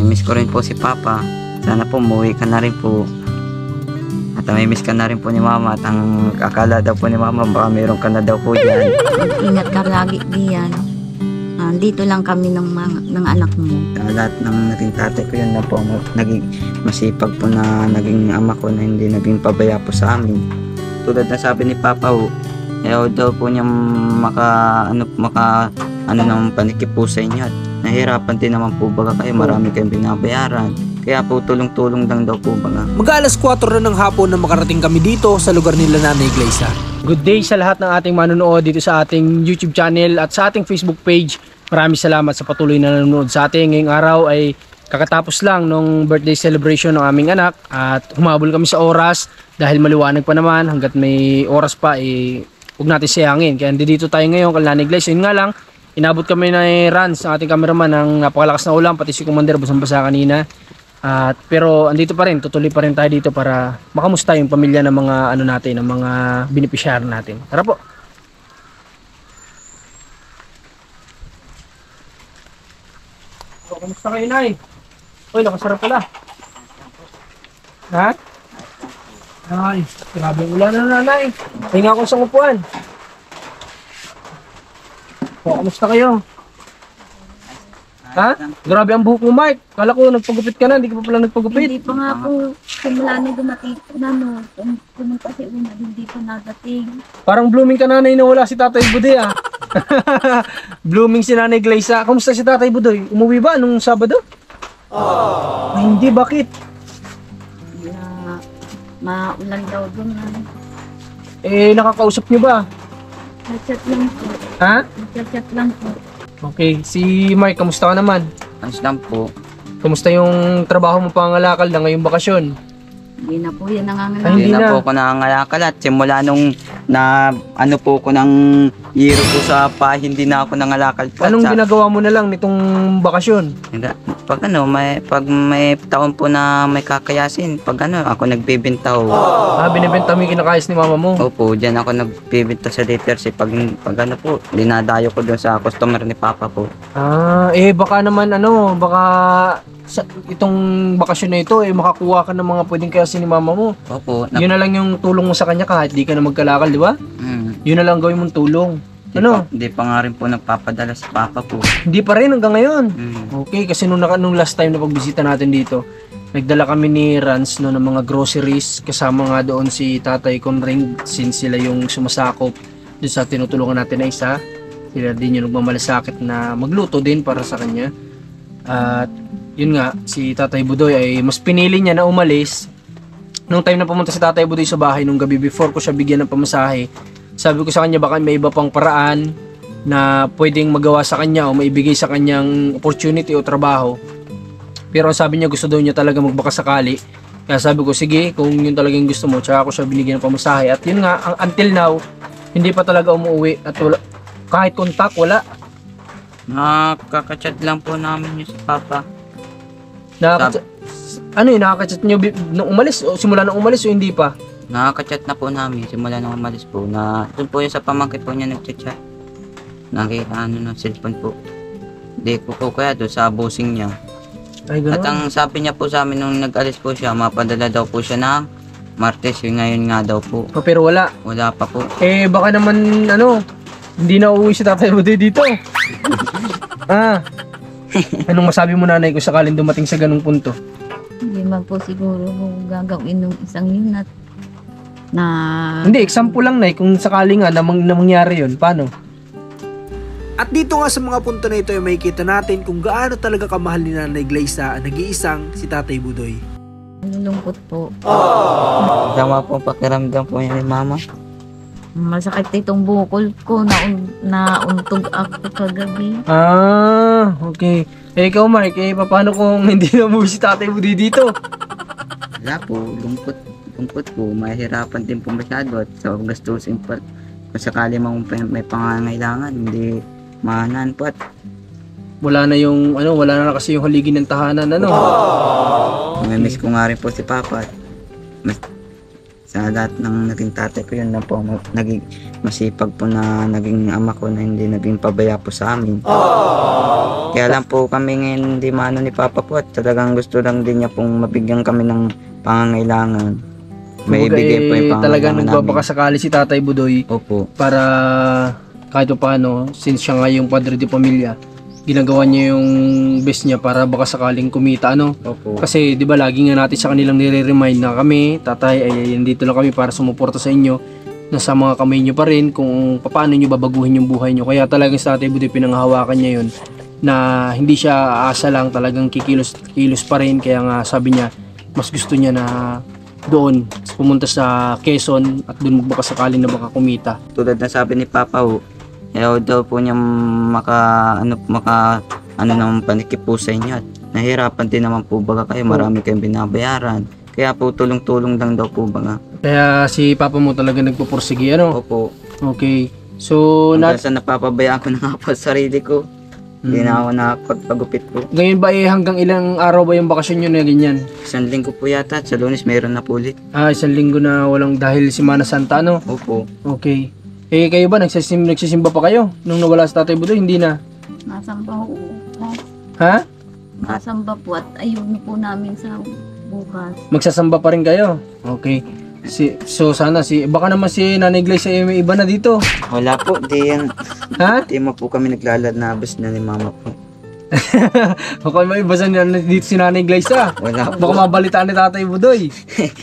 Miss ko rin po si Papa. Sana po umuwi ka na rin po. At miss ka na rin po ni Mama. At ang akala daw po ni Mama, baka meron ka na daw po dyan. Ingat ka lagi diyan. Dito lang kami ng anak mo. Sa lahat ng naging tatay ko, yun na po. Naging masipag po na naging ama ko na hindi naging pabaya po sa amin. Tulad na sabi ni Papa ho, ayaw daw po niya ng panikip po sa inyo. At nahirapan din naman po baga kayo, marami kayong binabayaran. Kaya po tulong-tulong lang daw po baga. Mag-alas 4 na ng hapon na makarating kami dito sa lugar nila Nanay Gleisa. Good day sa lahat ng ating manonood dito sa ating YouTube channel at sa ating Facebook page. Maraming salamat sa patuloy na nanonood sa ating. Ngayong araw ay kakatapos lang nung birthday celebration ng aming anak at humabol kami sa oras dahil maliwanag pa naman. Hanggat may oras pa huwag natin sayangin. Kaya dito tayo ngayon kay Nanay Gleisa. Yun nga lang, inabot kami na Rans, ang ating cameraman, ng napakalakas na ulan, pati si Commander basang-basa kanina. Pero andito pa rin, tutuloy pa rin tayo dito para makamusta yung pamilya ng mga ng mga beneficiary natin. Tara po. Kamusta kayo, Nay? Uy, nakasarap pala. Ha? Ay, grabe ang ulan na, Nay. Hinga ako sa upuan. Kamusta kayo? Ha? Grabe ang buhok mo, Mike. Kala ko nagpagupit ka na, hindi ka pa pala nagpagupit. Hindi pa nga po, simula na dumating na pumunta si Una, hindi pa nadating. Parang blooming ka, Nanay, na wala si Tatay Budoy, ah. Blooming si Nanay Gleisa. Kamusta si Tatay Budoy? Umuwi ba nung Sabado? Ay, hindi, bakit? Maulan daw doon. Nakakausap niyo ba? Chat lang po. Ha? Chat lang po. Okay, si Mike, kamusta ka naman? Ayos lang po. Kamusta yung trabaho mo pangalakal na ngayong bakasyon? Hindi na po yan nanganganak. Ay, Hindi hindi na na. po ako nangangalakal at simula nung po ko ng year ko sa hindi na ako nangalakal po. Anong ginagawa mo na lang nitong bakasyon? Pag may taon po na may kakayasin, ako nagbebenta ho. Binibenta mo yung kinakayas ni mama mo? Opo, dyan ako nagbebenta sa letters pag po, dinadayo ko doon sa customer ni Papa po. Baka naman baka sa itong bakasyon na ito makakuha ka ng mga pwedeng kayasin ni mama mo. Opo. Yun na lang yung tulong mo sa kanya kahit di ka na magkalakal, di ba? Yun na lang gawin mong tulong. Hindi pa nga rin po nagpapadala sa Papa po. Hindi pa rin hanggang ngayon. Okay, kasi nung last time na pagbisita natin dito, nagdala kami ni Rans ng mga groceries, kasama nga doon si Tatay Conring, since sila yung sumasakop doon sa tinutulungan natin na isa. Sila din yung nagmamalasakit na magluto din para sa kanya. At yun nga, si Tatay Budoy ay mas pinili niya na umalis. Nung time na pumunta si Tatay Budoy sa bahay nung gabi before ko siya bigyan ng pamasahe, sabi ko sa kanya baka may iba pang paraan na pwedeng magawa sa kanya o maibigay sa kanyang opportunity o trabaho. Pero sabi niya gusto daw niya talaga magbakasakali. Kaya sabi ko sige, kung yun talagang gusto mo, tsaka ako siya binigyan ng pamasahe. At yun nga, until now, hindi pa talaga umuwi at wala, kahit kontak wala. Nakaka-chat lang po namin yung si Papa. Nakaka-chat niyo nung umalis o simula nung umalis o hindi pa? Nakaka-chat na po namin simula nung umalis po na doon po yung sa pamangkin po niya nag-chat. Ng cellphone po. Hindi ko po kaya doon sa bossing niya. Ay, ganun. At ang sabi niya po sa amin nung nag-alis po siya, mapadala daw po siya ng Martes, yung ngayon nga daw po. Pero wala. Wala pa po. Baka naman hindi na uuwi si Tatay Budoy dito. Anong masabi mo, Nanay, kung sakaling dumating sa ganung punto? Hindi man po siguro gagawin ng isang yun Hindi, example lang, Nay, kung sakaling na mangyari yun, paano? At dito nga sa mga punto na ito ay makikita natin kung gaano talaga kamahal ni Nanay Gleisa ang nag-iisang si Tatay Budoy. Nalulungkot po. Tama po pakiramdam po niya ni Mama. Masakit itong bukol ko, nauntog ako kagabi. Okay. Ikaw, Mark, paano kung hindi na umuwi si Tatay Budoy dito? Wala po, lungkot po, mahirapan din po masyado at sa gastusin po. Kung sakali may pangangailangan, hindi mahanan po at wala na kasi yung haligi ng tahanan, Miss ko nga rin po si Papa. Sa lahat ng naging tatay ko, yun na po, naging masipag po na naging ama ko na hindi naging pabaya po sa amin. Kaya lang po kami ngayon hindi maano ni Papa po at talagang gusto lang din niya pong mabigyan kami ng pangangailangan. May Kumbaga, ibigay po yung talagang pangangailangan nagbabaka sakali si Tatay Budoy Opo. para kahit pa paano, since siya nga yung padre de pamilya, ginagawa niya yung best niya para baka sakaling kumita, ano? Opo. Kasi 'di ba lagi nga natin sa kanilang nire-remind na kami, tatay, ay nandito lang kami para sumuporta sa inyo. Nasa mga kamay niyo pa rin kung paano niyo babaguhin yung buhay niyo. Kaya talagang sa Tatay Budoy pinanghahawakan niya 'yon na hindi siya aasa lang, talagang kikilos pa rin. Kaya nga sabi niya, mas gusto niya na doon pumunta sa Quezon at doon magbaka sakaling na baka kumita. Tulad na sabi ni Papa ayaw daw po niya maka naman panikip po sa inyo at nahirapan din naman po baga kayo, marami kayong binabayaran. Kaya po tulong-tulong lang daw po baga. Kaya si Papa mo talaga nagpupursige, ano? Opo. Okay. So, Hanggang sa napapabayaan ko na nga po sa sarili ko. Hindi na ako nakapagpagupit po. ngayon ba hanggang ilang araw ba yung bakasyon nyo na ganyan? 1 linggo po yata at sa Lunes mayroon na po ulit. 1 linggo na walang dahil Semana Santa, ano? Opo. Okay. Kayo ba, nagsisimba pa kayo nung nawala sa Tatay Budoy? Hindi na. Nasamba po. Ha? Nasamba po at ayun po namin sa bukas. Magsasamba pa rin kayo? Okay. So sana baka naman si Nanay Glyce ay may iba na dito. Wala po, di yan. Ha? Di mo po kami naglalanabas na ni Mama po. Baka may iba dito si Nanay Glyce, ah. Wala Baka po. mabalitaan ni Tatay Budoy.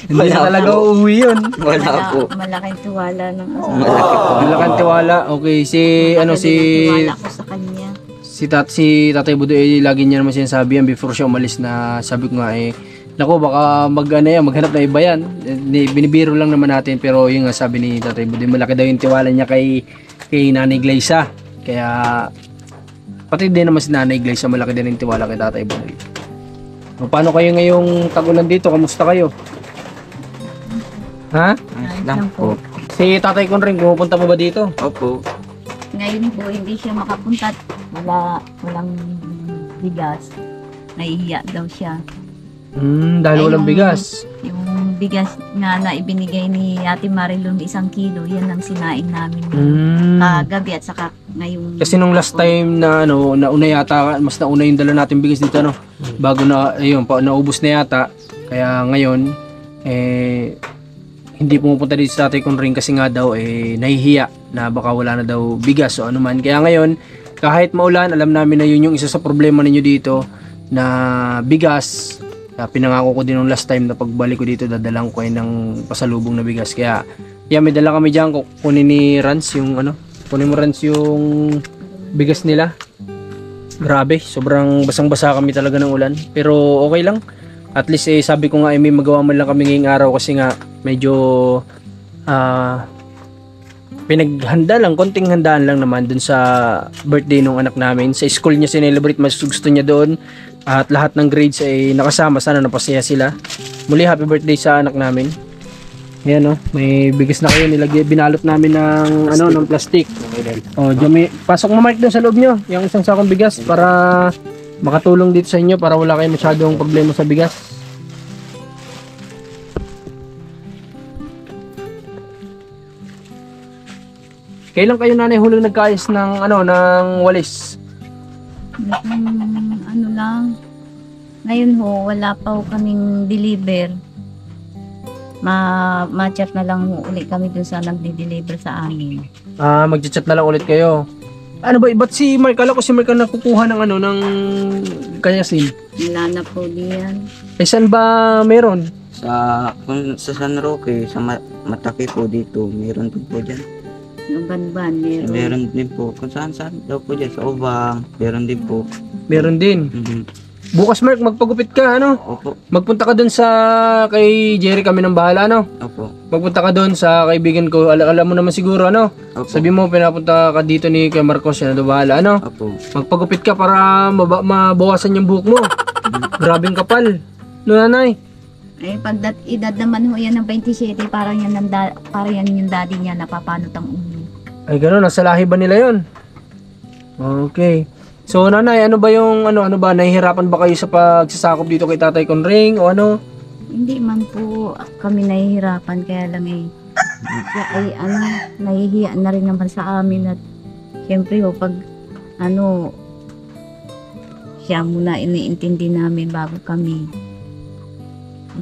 Hindi Wala na talaga po. uuwi yun. Wala po. Malaking tiwala ng Malaki po. Malaking tiwala. Okay, tiwala ko sa kanya. si Tatay Budoy, lagi niya naman sinasabi yan before siya umalis na sabi ko nga nako baka maghanap na iba yan. Binibiro lang naman natin pero yung nga sabi ni Tatay Budoy, malaki daw yung tiwala niya kay Nanay Glyce. Kaya pati din naman si Nanay Glyce, malaki din yung tiwala kay Tatay Budoy. O, paano kayo ngayong tag-ulan dito? Kamusta kayo? Ha? Ayos lang po. Si Tatay Conring, pumupunta po ba dito? Opo. Ngayon po hindi siya makapunta at walang bigas. Nahihiya daw siya. Dahil Ay, walang yung- bigas. Yung bigas nga na ibinigay ni Ate Marilyn 1 kilo, yan ang sinain namin kagabi at saka ngayong Kasi nung last time na nauna yata, mas nauna yung dala natin bigas dito, no? Bago na ayun, naubos na yata. Kaya ngayon hindi pumupunta dito sa Tatay Conring kasi nga daw nahihiya na baka wala na daw bigas o ano man. Kaya ngayon, kahit maulan, alam namin na yun yung isa sa problema ninyo dito na bigas. Pinangako ko din nung last time na pagbalik ko dito, dadalang ko ng pasalubong na bigas. Kaya may dala kami dyan. Kunin ni Rans yung kunin mo Rans yung bigas nila. Grabe, sobrang basang-basa kami talaga ng ulan. Pero okay lang. At least sabi ko nga may magawa man lang kami ngayong araw kasi nga medyo pinaghanda lang, konting handaan lang naman dun sa birthday nung anak namin. Sa school niya sinelebrate, mas gusto niya doon. At lahat ng grades ay nakasama, sana napasaya sila. Muli, happy birthday sa anak namin. Ayan, may bigas na kayo, binalot namin ng ng plastic. Oh, Jami, pasok mo Mike doon sa loob nyo, yung isang sakong bigas para makatulong dito sa inyo para wala kayong masyadong problema sa bigas. Kailan kayo nanay huling nagkaayos ng ng walis? ano lang. Ngayon ho, wala pa ho kaming deliver. Ma-chat na lang ho uli kami dun sa nagde-deliver sa amin. Magchat na lang ulit kayo. Ano ba, ba't si Mark? Kala ko si Mark ang nakukuha ng ng kanyasin. Wala na po diyan. Saan ba meron? Sa San Roque, sa Mataki po dito, meron din po dyan. Yung banban, meron. Meron din po. Kung saan daw po dyan, sa Obang, meron din po. Meron din. Bukas Mark, magpagupit ka, Opo. Magpunta ka doon sa kay Jerry, kami ng bahala, Opo. Magpunta ka doon sa kaibigan ko, alam mo naman siguro, Opo. Sabi mo, pinapunta ka dito ni kay Marcos, yan na bahala, Opo. Magpagupit ka para mabawasan yung buhok mo. Grabing kapal. Nanay? Edad naman ho yan ng 27, parang yan yung daddy niya napapanot ang ulo. Ay, gano'n, nasa lahi ba nila yon? Okay. So, nanay, ano ba yung, ano ba, nahihirapan ba kayo sa pagsasakop dito kay Tatay Conring o ano? Hindi man po kami nahihirapan, kaya lang siya ay nahihiya na rin naman sa amin at syempre ho, pag siya muna iniintindi namin bago kami.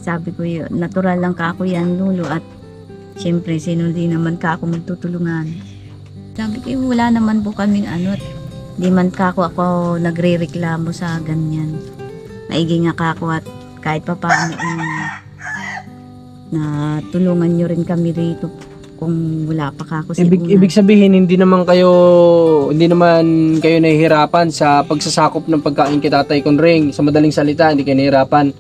Sabi ko yun, natural lang ka ako yan, Lolo, at siyempre, sino din naman ka ako magtutulungan. Sabi ko, wala naman po kaming ano, di man ka ako nagre-reklamo sa ganyan. Maigi nga ka ako at kahit pa paano na tulungan nyo rin kami rito kung wala pa ka ako si Una. Ibig sabihin, hindi naman kayo nahihirapan sa pagsasakop ng pagkain kay Tatay Conring. Sa madaling salita, hindi kayo nahihirapan.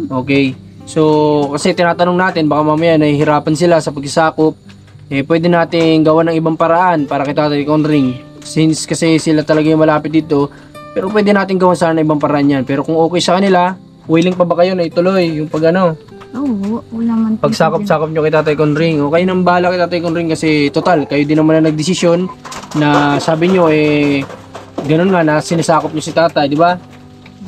Okay. So, kasi tinatanong natin, baka mamaya nahihirapan sila sa pagsasakop. Pwede natin gawa ng ibang paraan para kay Tatay Conring. Since kasi sila talaga yung malapit dito, pero pwede natin gawa sana ibang paraan yan. Pero kung okay sa kanila, willing pa ba kayo na ituloy yung Oo, wala man. pagsakop-sakop nyo kay Tatay Conring? Okay nang bahala kay Tatay Conring kasi total, kayo din naman na nagdesisyon na sabi nyo ganun nga na sinasakop nyo si Tatay, di ba?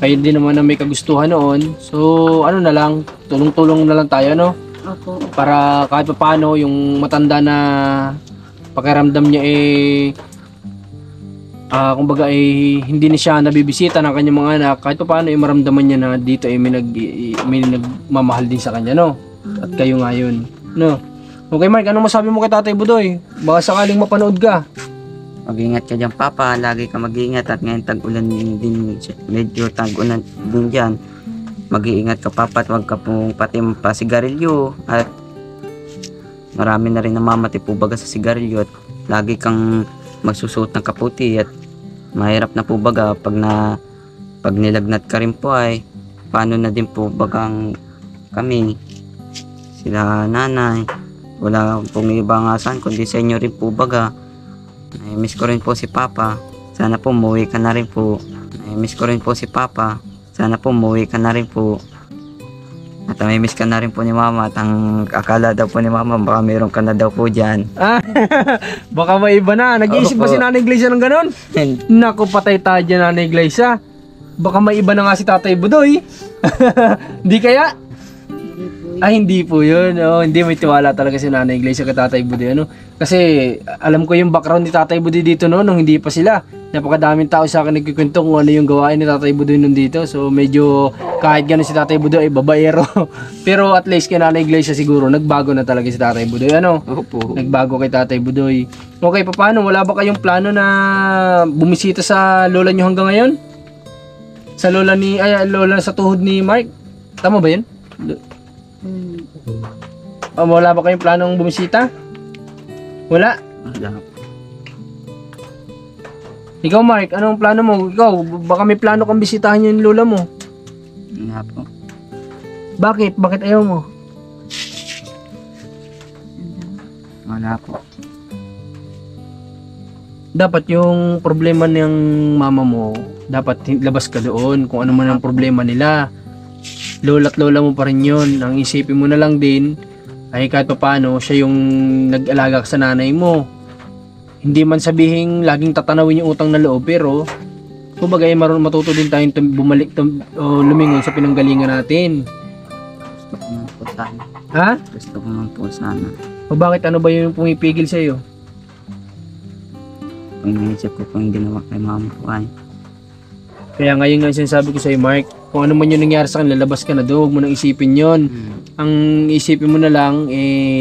Kayo din naman na may kagustuhan noon. So, ano na lang, tulong-tulong na lang tayo, no? Opo. Para kahit pa paano yung matanda na pakiramdam niya kumbaga hindi na siya nabibisita ng kanyang mga anak, kahit pa paano maramdaman niya na dito may nagmamahal din sa kanya, no? At kayo nga yun, no? Okay, Mark, ano masabi mo kay Tatay Budoy? Baka sakaling mapanood ka. Mag-ingat ka dyan, Papa. Lagi ka mag-ingat at ngayon tag-ulan din, medyo tag-ulan din dyan. Mag-iingat ka, Papa, at huwag ka pong pati pa sigarilyo at marami na rin namamati po baga sa sigarilyo at lagi kang magsusuot ng kaputi at mahirap na po baga pag nilagnat ka rin po ay paano na din po bagang kami, sila nanay, wala pong ibang asan kundi sa inyo rin po baga. Miss ko rin po si Papa, sana po umuwi ka na rin po. Miss ko rin po si Papa, sana po umuwi ka na rin po. At may miss ka na rin po ni Mama at ang akala daw po ni Mama baka meron ka na daw po dyan. Baka may iba na. Nag-iisip ba Opo. si Nanay Iglesia ng ganun? Naku, patay tayo dyan, Nanay Iglesia. Baka may iba na nga si Tatay Budoy. Hindi kaya? Ay, hindi po yun. Oh, hindi, may tiwala talaga si Nanay Iglesia kay Tatay Budoy. Kasi alam ko yung background ni Tatay Budoy dito nung hindi pa sila. Napakadaming tao sa akin nagkikwento kung ano yung gawain ni Tatay Budoy nun dito. So medyo kahit gano'n si Tatay Budoy ay babaero. Pero at least kay Nanay Iglesia siguro nagbago na talaga si Tatay Budoy. Opo. Nagbago kay Tatay Budoy. Okay, paano? Wala ba kayong plano na bumisita sa lola nyo hanggang ngayon? Sa lola sa tuhod ni Mark? Tama ba yun? Wala ba kayong planong bumisita? Wala? Wala. Ikaw, Mark, anong plano mo? Ikaw, baka may plano kang bisitahin yung lola mo. Wala po. Bakit? Bakit ayaw mo? Wala po. Dapat yung problema ng mama mo, dapat labas ka doon kung ano man ang problema nila. Lola't lola mo pa rin yun. Ang isipin mo na lang din ay kahit pa paano siya yung nag-alaga sa nanay mo. Hindi man sabihin laging tatanawin yung utang na loob, pero kumbaga matuto din tayong bumalik lumingon sa pinanggalingan natin. Gusto ko naman po sana. Ha? Gusto ko naman po sana. O bakit, ano ba yung pumipigil sa iyo? Kung iniisip ko kung ginawa kay Mama ko ay Kaya ngayon nga sinasabi ko sa iyo, Mark, kung ano man yung nangyari sa kanila, labas ka na doon, huwag mo nang isipin yon. Ang isipin mo na lang,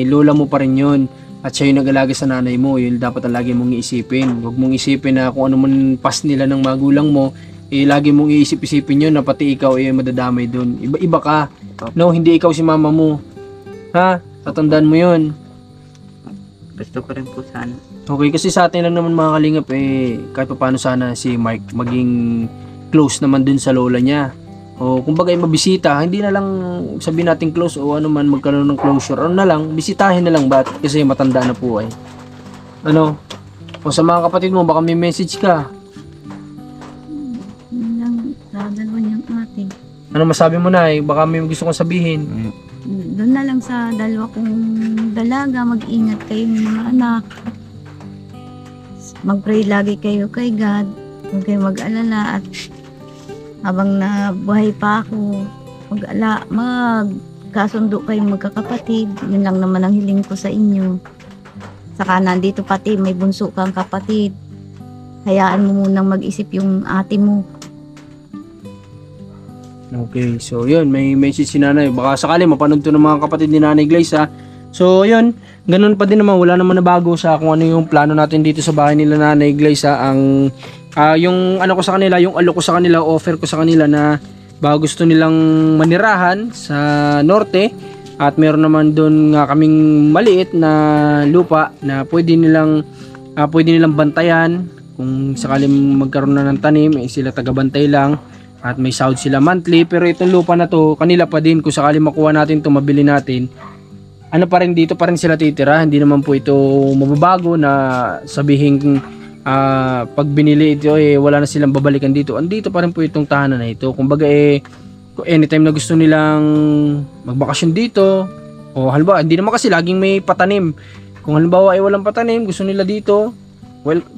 lola mo pa rin yon. At siya yung nag-alaga sa nanay mo, yun dapat ang lagi mong iisipin. Huwag mong isipin na kung ano man pas nila ng magulang mo, lagi mong iisip-isipin yun na pati ikaw madadamay doon. Iba ka. No, hindi ikaw si mama mo. Ha? Tatandaan mo yun. gusto ko rin po sana. Okay, kasi sa atin lang naman mga kalingap, kahit pa paano sana si Mark maging close naman dun sa lola niya. O kumbaga mabisita, hindi na lang sabihin natin close o ano man magkaroon ng closure. Ano na lang, bisitahin na lang ba? Kasi matanda na po ay. Ano? O sa mga kapatid mo, baka may message ka. Yun lang, sa dalawa niyang ate. Ano masabi mo na baka may gusto kong sabihin. Doon na lang sa dalawa kong dalaga, mag-ingat kayong mga anak. Mag-pray lagi kayo kay God. Huwag kayo mag-alala at habang nabuhay pa ako, magkasundo kayong magkakapatid. Yun lang naman ang hiling ko sa inyo. Saka nandito pati, may bunso kang kapatid. Hayaan mo munang mag-isip yung ate mo. Okay, so yun, may message si nanay. Baka sakali mapanood to ng mga kapatid ni Nanay Glaze ha. So yun, ganun pa din naman, wala naman na bago sa kung ano yung plano natin dito sa bahay nila Nanay Glaze ha. Ang yung ano ko sa kanila, yung alo ko sa kanila, offer ko sa kanila na baka gusto nilang manirahan sa norte at meron naman doon nga kaming maliit na lupa na pwede nilang bantayan kung sakaling magkaroon na ng tanim, sila tagabantay lang. At may sahod sila monthly, pero itong lupa na to kanila pa din. Kung sakali makuha natin to, mabili natin, ano pa rin, dito pa rin sila titira. Hindi naman po ito mababago na sabihin pag binili ito wala na silang babalikan dito. Andito pa rin po itong tahanan na ito. Kumbaga anytime na gusto nilang magbakasyon dito, o halimbawa hindi naman kasi laging may patanim. Kung halimbawa walang patanim, gusto nila dito,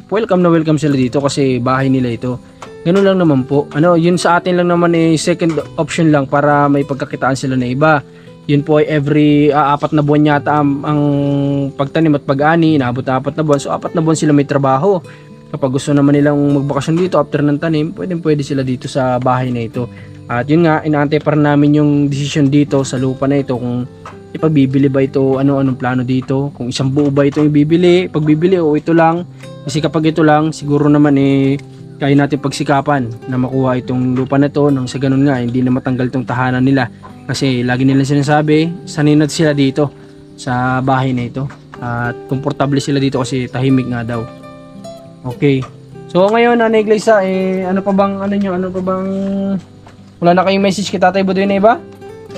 welcome na welcome sila dito kasi bahay nila ito. Ganun lang naman po. Yun sa atin lang naman second option lang para may pagkakitaan sila na iba. Yun po ay every 4 na buwan yata ang pagtanim at pag-ani, inaabot na 4 na buwan. So 4 na buwan sila may trabaho. Kapag gusto naman nilang magbakasyon dito after ng tanim, pwede sila dito sa bahay na ito. At yun nga, inaantay pa rin namin yung decision dito sa lupa na ito kung ipagbibili ba ito, anong plano dito, kung isang buo ba ito ibibili, pagbibili o ito lang. Kasi kapag ito lang, siguro naman kaya natin pagsikapan na makuha itong lupa na to nang sa ganun nga hindi na matanggal itong tahanan nila kasi lagi nila sinasabi sanay na sila dito sa bahay na ito at komportable sila dito kasi tahimik nga daw. Okay, so ngayon Nanay Glaze ano pa bang wala na kayong message kay Tatay Budoy na iba?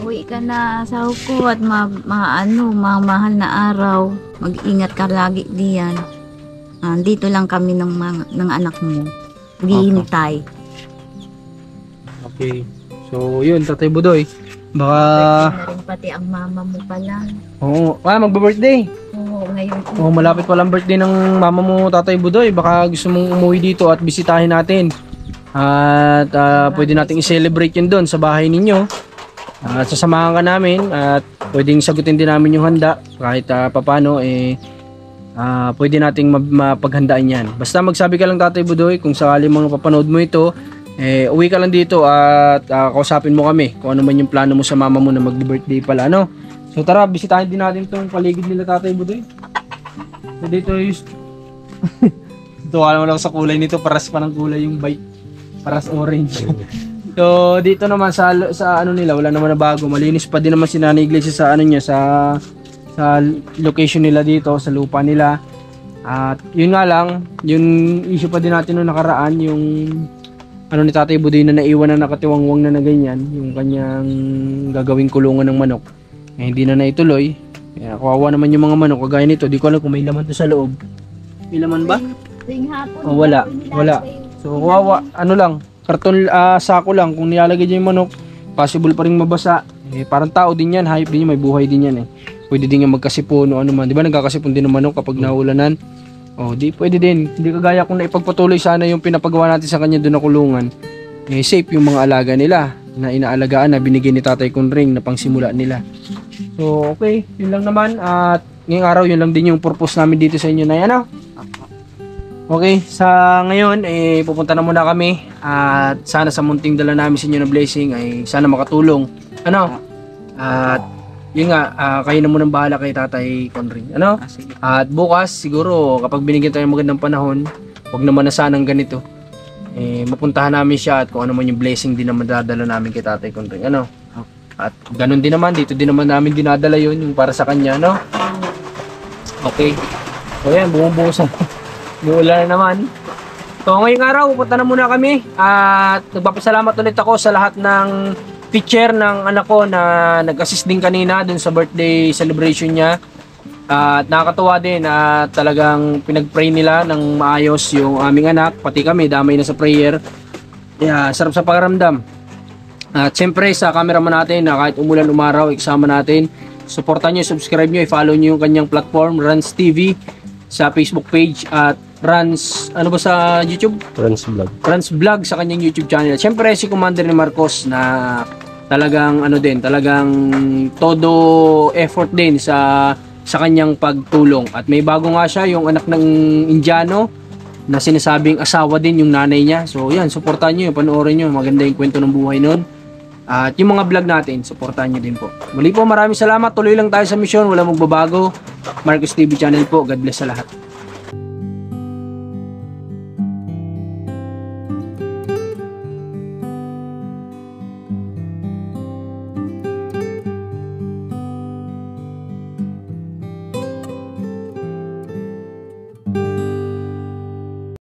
Uwi ka na sa ko at mahal na araw. Mag-ingat ka lagi diyan. Dito lang kami ng anak mo. Hintay. Okay. So, yun, Tatay Budoy. Baka... na rin pati ang mama mo pala. Oo. Magbe-birthday. Oo, ngayon. Oo, malapit palang birthday ng mama mo, Tatay Budoy. Baka gusto mong umuwi dito at bisitahin natin. At pwede nating i-celebrate yun doon sa bahay ninyo. At sasamahan ka namin. At pwedeng sagutin din namin yung handa. Kahit papano, pwede nating mapaghandaan yan. Basta magsabi ka lang Tatay Budoy kung sakali mga papanood mo ito, uwi ka lang dito at kausapin mo kami kung ano man yung plano mo sa mama mo na mag-birthday pala, So tara, bisitahin din natin itong paligid nila Tatay Budoy. So dito tuwa naman ako sa kulay nito, paras pa ng kulay yung bike, paras orange. So dito naman sa nila, wala naman na bago, malinis pa din naman si Nanay Glaze sa sa location nila dito, sa lupa nila. At yun nga lang, yung issue pa din natin noong nakaraan, yung ni Tatay Budoy na naiwan na nakatiwangwang na ganyan, yung kanyang gagawing kulungan ng manok. Hindi na naituloy. Kaya kawawa naman yung mga manok, kagaya nito, di ko alam kung may laman to sa loob. May laman ba? Wala. So kawawa, karton sako lang, kung nilalagay dyan yung manok, possible pa rin mabasa. Parang tao din yan, hayop din yan, may buhay din yan Pwede din yung magkasipon o ano man. Di ba nagkakasipon din ng manok kapag naulanan? Di pwede din. Hindi kagaya kung naipagpatuloy sana yung pinapagawa natin sa kanya doon na kulungan. Safe yung mga alaga nila na inaalagaan na binigay ni Tatay Conring na pangsimula nila. So okay, yun lang naman. At ngayong araw yun lang din yung purpose namin dito sa inyo na yan. Okay, sa ngayon pupunta na muna kami. At sana sa munting dala namin sa inyo na blessing ay sana makatulong. At yun nga, kayo na munang bahala kay Tatay Conring. At bukas, siguro, kapag binigyan tayo ng magandang panahon, huwag naman na sanang ganito. Mapuntahan namin siya at kung ano man yung blessing din naman dadala namin kay Tatay Conring. At ganun din naman, dito din naman namin dinadala yun, yung para sa kanya, Okay. So yan, bumubuhos na. Uulan na naman. So ngayong araw, pupunta na muna kami. At nagpapasalamat ulit ako sa lahat ng teacher ng anak ko na nag-assist din kanina dun sa birthday celebration niya. At nakakatuwa din na talagang pinag-pray nila ng maayos yung aming anak, pati kami damay na sa prayer. Sarap sa pakiramdam. At siyempre sa cameraman natin na kahit umulan umaraw, isama natin. Supportan nyo, subscribe nyo, i-follow nyo yung kanyang platform, Rans TV, sa Facebook page at Rans, sa YouTube? Rans Vlog. Rans Vlog sa kanyang YouTube channel. Siyempre si Commander ni Marcos na talagang talagang todo effort din sa kanyang pagtulong. At may bago nga siya, yung anak ng Indiano na sinasabing asawa din yung nanay niya. So yan, suportahan nyo, panoorin nyo, maganda yung kwento ng buhay nun. At yung mga vlog natin, supportahan nyo din po. Muli po, maraming salamat. Tuloy lang tayo sa misyon. Wala magbabago. Marcos TV channel po. God bless sa lahat.